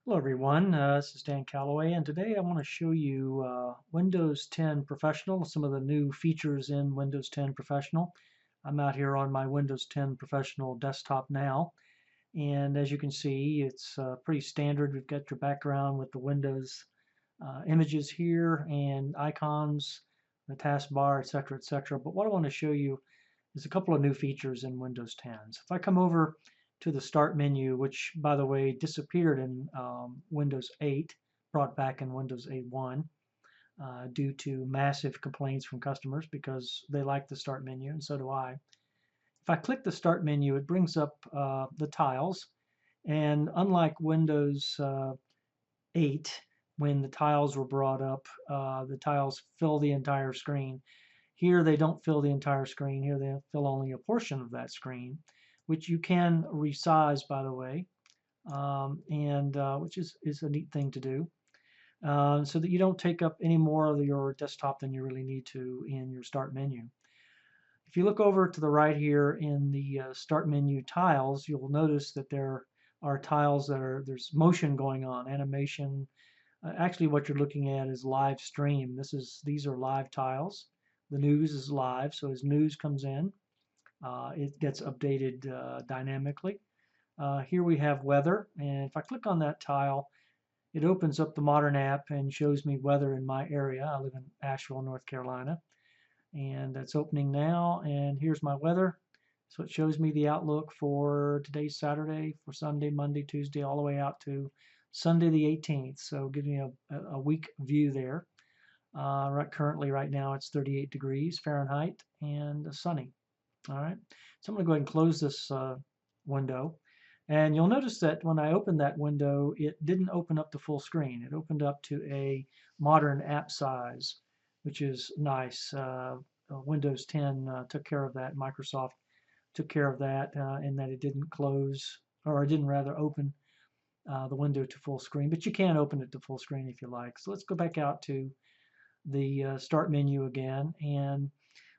Hello everyone, this is Dan Calloway, and today I want to show you Windows 10 Professional, some of the new features in Windows 10 Professional. I'm out here on my Windows 10 Professional desktop now, and as you can see, it's pretty standard. We've got your background with the Windows images here and icons, the taskbar, etc., etc. But what I want to show you is a couple of new features in Windows 10. So if I come over to the Start menu, which, by the way, disappeared in Windows 8, brought back in Windows 8.1 due to massive complaints from customers because they like the Start menu, and so do I. If I click the Start menu, it brings up the tiles, and unlike Windows 8, when the tiles were brought up, the tiles fill the entire screen. Here they don't fill the entire screen. Here they fill only a portion of that screen, which you can resize, by the way, and which is a neat thing to do, so that you don't take up any more of your desktop than you really need to in your Start menu. If you look over to the right here in the Start menu tiles, you'll notice that there are tiles there's motion going on, animation. Actually, what you're looking at is live stream. These are live tiles. The news is live, so as news comes in, it gets updated dynamically. Here we have weather, and if I click on that tile, it opens up the modern app and shows me weather in my area. I live in Asheville, North Carolina, and that's opening now, and here's my weather. So it shows me the outlook for today's Saturday, for Sunday, Monday, Tuesday, all the way out to Sunday the 18th. So giving me a week view there. Currently, right now, it's 38 degrees Fahrenheit and sunny. All right. So I'm going to go ahead and close this window. And you'll notice that when I opened that window, it didn't open up to full screen. It opened up to a modern app size, which is nice. Windows 10 took care of that. Microsoft took care of that in that it didn't close, or it didn't rather open the window to full screen. But you can open it to full screen if you like. So let's go back out to the Start menu again. And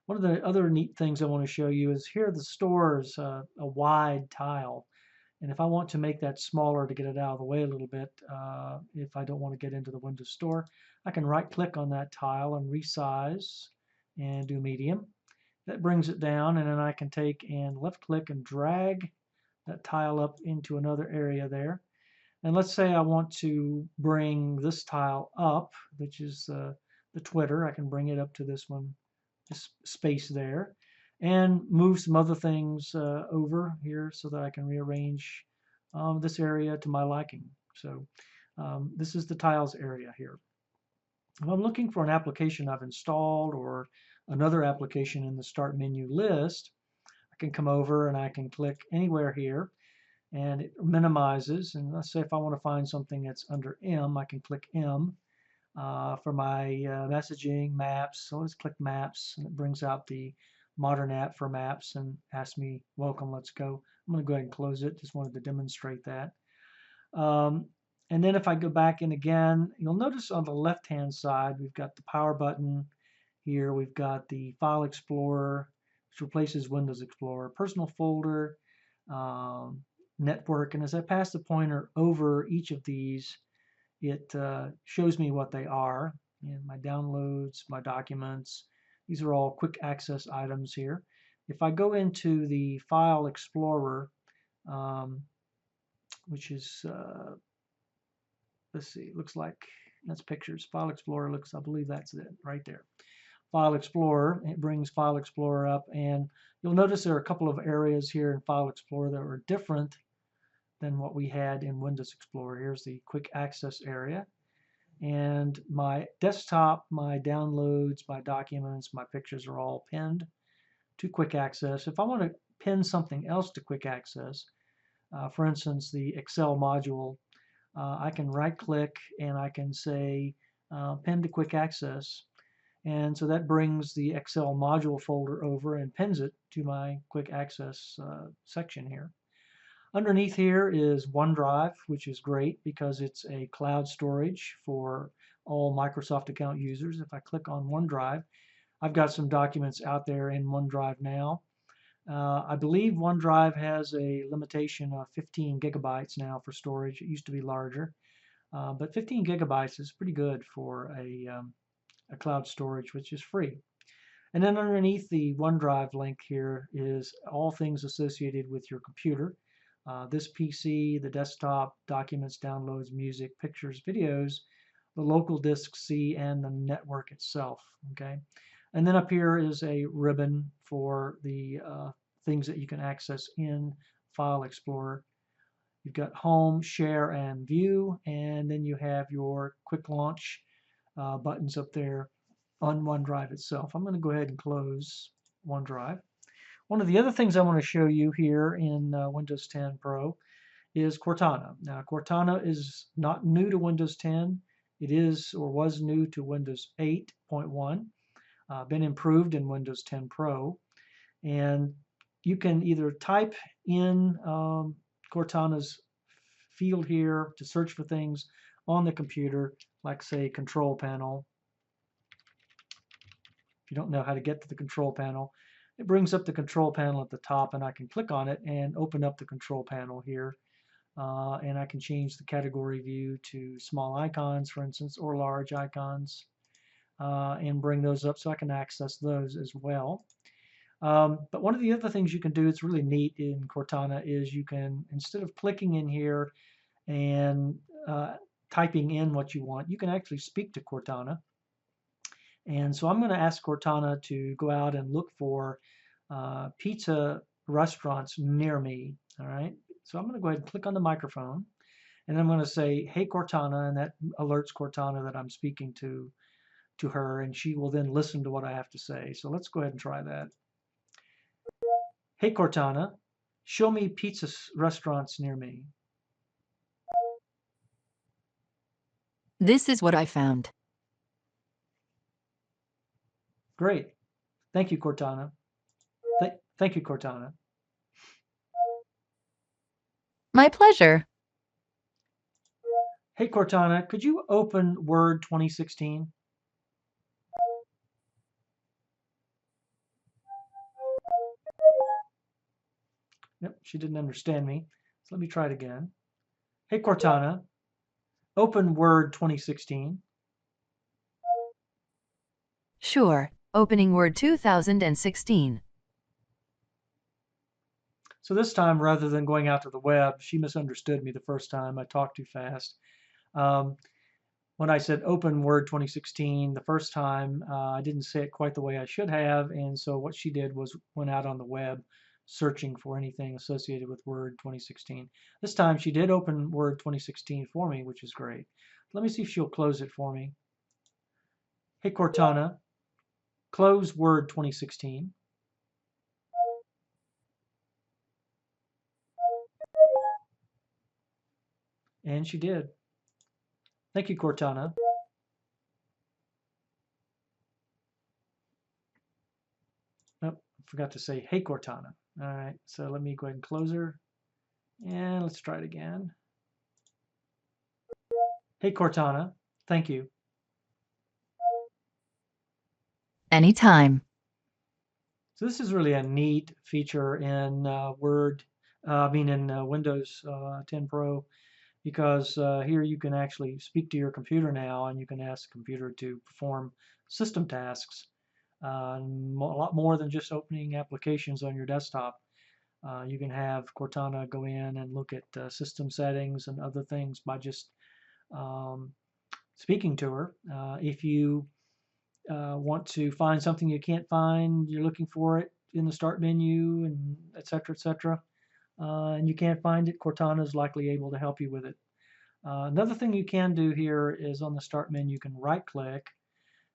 one of the other neat things I want to show you is here the store is a wide tile. And if I want to make that smaller to get it out of the way a little bit, if I don't want to get into the Windows Store, I can right click on that tile and resize and do medium. That brings it down, and then I can take and left click and drag that tile up into another area there. And let's say I want to bring this tile up, which is the Twitter. I can bring it up to this one, this space there, and move some other things over here so that I can rearrange this area to my liking. So this is the tiles area here. If I'm looking for an application I've installed or another application in the Start menu list, I can come over and I can click anywhere here and it minimizes. And let's say if I want to find something that's under M, I can click M for my messaging, maps. So let's click maps, and it brings out the modern app for maps and asks me, welcome, let's go. I'm going to go ahead and close it. Just wanted to demonstrate that. Um, and then if I go back in again, you'll notice on the left-hand side, we've got the power button here. We've got the File Explorer, which replaces Windows Explorer, personal folder, um, network. And as I pass the pointer over each of these, it shows me what they are. And my downloads, my documents, these are all quick access items here. If I go into the File Explorer, um, which is, let's see, it looks like that's pictures. File Explorer looks, I believe that's it right there. File Explorer, it brings File Explorer up, and you'll notice there are a couple of areas here in File Explorer that are different than what we had in Windows Explorer. Here's the quick access area. And my desktop, my downloads, my documents, my pictures are all pinned to quick access. If I want to pin something else to quick access, for instance, the Excel module, I can right click and I can say pin to quick access. And so that brings the Excel module folder over and pins it to my quick access section here. Underneath here is OneDrive, which is great because it's a cloud storage for all Microsoft account users. If I click on OneDrive, I've got some documents out there in OneDrive now. I believe OneDrive has a limitation of 15 gigabytes now for storage. It used to be larger, but 15 gigabytes is pretty good for a cloud storage, which is free. And then underneath the OneDrive link here is all things associated with your computer. This PC, the desktop, documents, downloads, music, pictures, videos, the local disk C, and the network itself. Okay, and then up here is a ribbon for the things that you can access in File Explorer. You've got Home, Share, and View, and then you have your Quick Launch buttons up there on OneDrive itself. I'm going to go ahead and close OneDrive. One of the other things I want to show you here in Windows 10 Pro is Cortana. Now, Cortana is not new to Windows 10. It is or was new to Windows 8.1, been improved in Windows 10 Pro. And you can either type in Cortana's field here to search for things on the computer, like say Control Panel. If you don't know how to get to the Control Panel, it brings up the Control Panel at the top, and I can click on it and open up the Control Panel here. And I can change the category view to small icons, for instance, or large icons, and bring those up so I can access those as well. But one of the other things you can do that's really neat in Cortana is you can, instead of clicking in here and typing in what you want, you can actually speak to Cortana. And so I'm going to ask Cortana to go out and look for pizza restaurants near me. All right. So I'm going to go ahead and click on the microphone, and I'm going to say, "Hey Cortana," and that alerts Cortana that I'm speaking to her, and she will then listen to what I have to say. So let's go ahead and try that. "Hey Cortana, show me pizza restaurants near me." This is what I found. Great. Thank you, Cortana. Thank you, Cortana. My pleasure. Hey Cortana, could you open Word 2016? Yep, she didn't understand me. So let me try it again. Hey Cortana, open Word 2016. Sure. Opening Word 2016. So this time, rather than going out to the web, she misunderstood me the first time. I talked too fast. When I said open Word 2016 the first time, I didn't say it quite the way I should have, and so what she did was went out on the web searching for anything associated with Word 2016. This time she did open Word 2016 for me, which is great. Let me see if she'll close it for me. Hey Cortana, close Word 2016. And she did. Thank you, Cortana. Oh, forgot to say, hey, Cortana. All right, so let me go ahead and close her. And let's try it again. Hey, Cortana. Thank you. Anytime. So this is really a neat feature in Windows 10 Pro, because here you can actually speak to your computer now, and you can ask the computer to perform system tasks, a lot more than just opening applications on your desktop. You can have Cortana go in and look at system settings and other things by just um, speaking to her. If you want to find something you can't find, you're looking for it in the start menu, and et cetera, and you can't find it, Cortana is likely able to help you with it. Another thing you can do here is on the start menu, you can right click,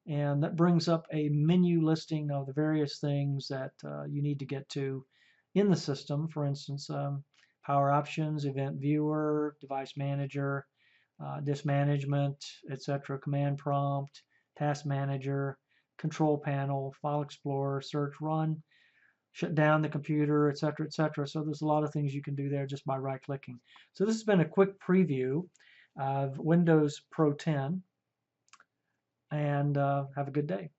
and that brings up a menu listing of the various things that you need to get to in the system. For instance, power options, event viewer, device manager, disk management, etc., command prompt, task manager, control panel, file explorer, search, run, shut down the computer, etc., etc. So there's a lot of things you can do there just by right clicking. So this has been a quick preview of Windows Pro 10, and have a good day.